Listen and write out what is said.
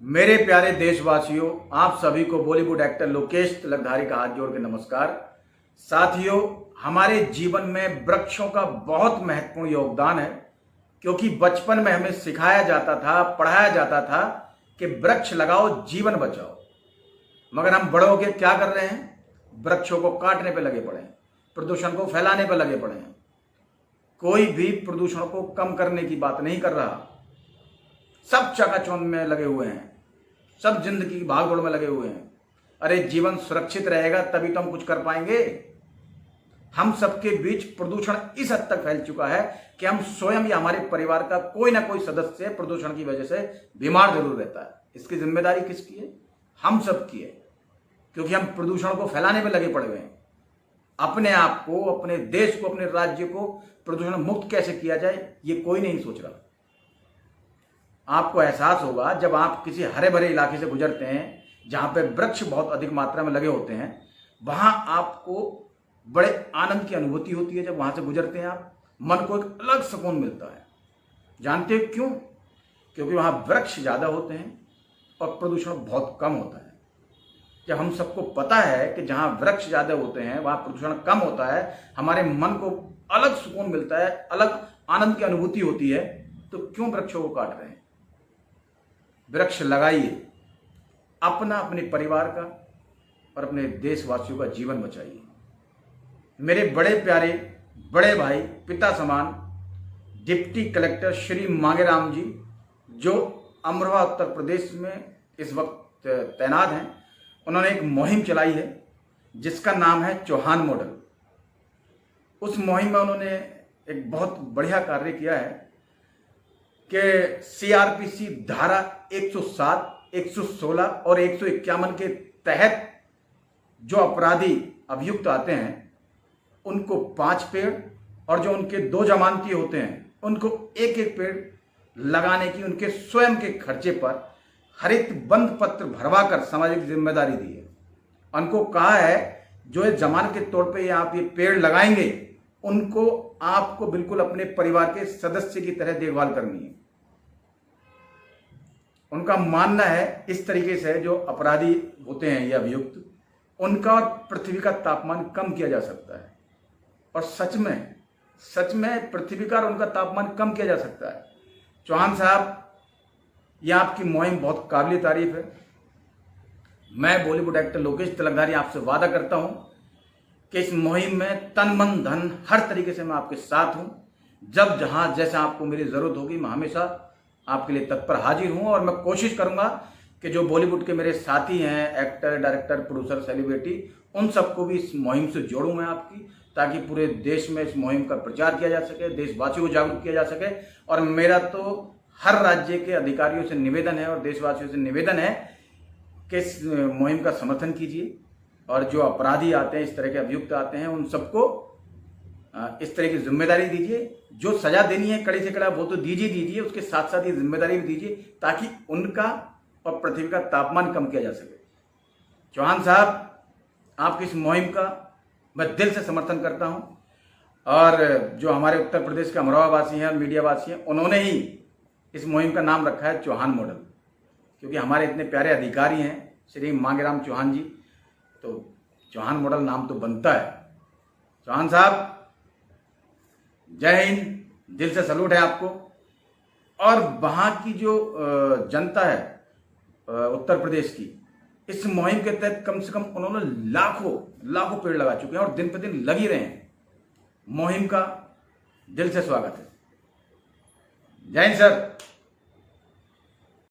मेरे प्यारे देशवासियों, आप सभी को बॉलीवुड एक्टर लोकेश तिलकधारी का हाथ जोड़ के नमस्कार। साथियों, हमारे जीवन में वृक्षों का बहुत महत्वपूर्ण योगदान है, क्योंकि बचपन में हमें सिखाया जाता था, पढ़ाया जाता था कि वृक्ष लगाओ, जीवन बचाओ। मगर हम बड़े होकर क्या कर रहे हैं? वृक्षों को काटने पर लगे पड़े हैं, प्रदूषण को फैलाने पर लगे पड़े हैं। कोई भी प्रदूषण को कम करने की बात नहीं कर रहा। सब चकाचौंध में लगे हुए हैं, सब जिंदगी की भागदौड़ में लगे हुए हैं। अरे जीवन सुरक्षित रहेगा तभी तो हम कुछ कर पाएंगे। हम सबके बीच प्रदूषण इस हद तक फैल चुका है कि हम स्वयं या हमारे परिवार का कोई ना कोई सदस्य प्रदूषण की वजह से बीमार जरूर रहता है। इसकी जिम्मेदारी किसकी है? हम सबकी है, क्योंकि हम प्रदूषण को फैलाने में लगे पड़े हुए हैं। अपने आप को, अपने देश को, अपने राज्य को प्रदूषण मुक्त कैसे किया जाए, ये कोई नहीं सोच रहा। आपको एहसास होगा जब आप किसी हरे भरे इलाके से गुजरते हैं जहां पे वृक्ष बहुत अधिक मात्रा में लगे होते हैं, वहां आपको बड़े आनंद की अनुभूति होती है। जब वहां से गुजरते हैं आप, मन को एक अलग सुकून मिलता है। जानते हो क्यों? क्योंकि वहां वृक्ष ज्यादा होते हैं और प्रदूषण बहुत कम होता है। जब हम सबको पता है कि जहां वृक्ष ज्यादा होते हैं वहां प्रदूषण कम होता है, हमारे मन को अलग सुकून मिलता है, अलग आनंद की अनुभूति होती है, तो क्यों वृक्षों को काट रहे हैं? वृक्ष लगाइए, अपना, अपने परिवार का और अपने देशवासियों का जीवन बचाइए। मेरे बड़े प्यारे बड़े भाई, पिता समान डिप्टी कलेक्टर श्री मांगेराम जी, जो अमरोहा उत्तर प्रदेश में इस वक्त तैनात हैं, उन्होंने एक मुहिम चलाई है जिसका नाम है चौहान मॉडल। उस मुहिम में उन्होंने एक बहुत बढ़िया कार्य किया है कि सीआरपीसी धारा 107, 116 और 151 के तहत जो अपराधी अभियुक्त आते हैं उनको 5 पेड़ और जो उनके 2 जमानती होते हैं उनको एक एक पेड़ लगाने की उनके स्वयं के खर्चे पर हरित बंध पत्र भरवाकर सामाजिक जिम्मेदारी दी है। उनको कहा है जो ये जमानत के तौर पे आप ये पेड़ लगाएंगे, उनको आपको बिल्कुल अपने परिवार के सदस्य की तरह देखभाल करनी है। उनका मानना है इस तरीके से जो अपराधी होते हैं ये अभियुक्त, उनका और पृथ्वी का तापमान कम किया जा सकता है। और सच में पृथ्वी का और उनका तापमान कम किया जा सकता है। चौहान साहब, यह आपकी मुहिम बहुत काबिल तारीफ है। मैं बॉलीवुड एक्टर लोकेश तिलकधारी आपसे वादा करता हूं कि इस मुहिम में तन मन धन हर तरीके से मैं आपके साथ हूं। जब जहां जैसे आपको मेरी जरूरत होगी, मैं हमेशा आपके लिए तत्पर हाजिर हूं। और मैं कोशिश करूंगा कि जो बॉलीवुड के मेरे साथी हैं, एक्टर, डायरेक्टर, प्रोड्यूसर, सेलिब्रिटी, उन सबको भी इस मुहिम से जोड़ूं मैं आपकी, ताकि पूरे देश में इस मुहिम का प्रचार किया जा सके, देशवासियों को जागरूक किया जा सके। और मेरा तो हर राज्य के अधिकारियों से निवेदन है और देशवासियों से निवेदन है कि इस मुहिम का समर्थन कीजिए। और जो अपराधी आते हैं, इस तरह के अभियुक्त आते हैं, उन सबको इस तरह की जिम्मेदारी दीजिए। जो सजा देनी है कड़ी से कड़ा वो तो दीजिए, उसके साथ साथ ये जिम्मेदारी भी दीजिए ताकि उनका और पृथ्वी का तापमान कम किया जा सके। चौहान साहब, आपकी इस मुहिम का मैं दिल से समर्थन करता हूं। और जो हमारे उत्तर प्रदेश के अमरोहा वासी हैं, मीडिया वासी हैं, उन्होंने ही इस मुहिम का नाम रखा है चौहान मॉडल, क्योंकि हमारे इतने प्यारे अधिकारी हैं श्री मांगेराम चौहान जी, तो चौहान मॉडल नाम तो बनता है। चौहान साहब, जय हिंद, दिल से सलूट है आपको। और वहाँ की जो जनता है उत्तर प्रदेश की, इस मुहिम के तहत कम से कम उन्होंने लाखों पेड़ लगा चुके हैं और दिन पे दिन लग ही रहे हैं। मुहिम का दिल से स्वागत है। जय हिंद सर।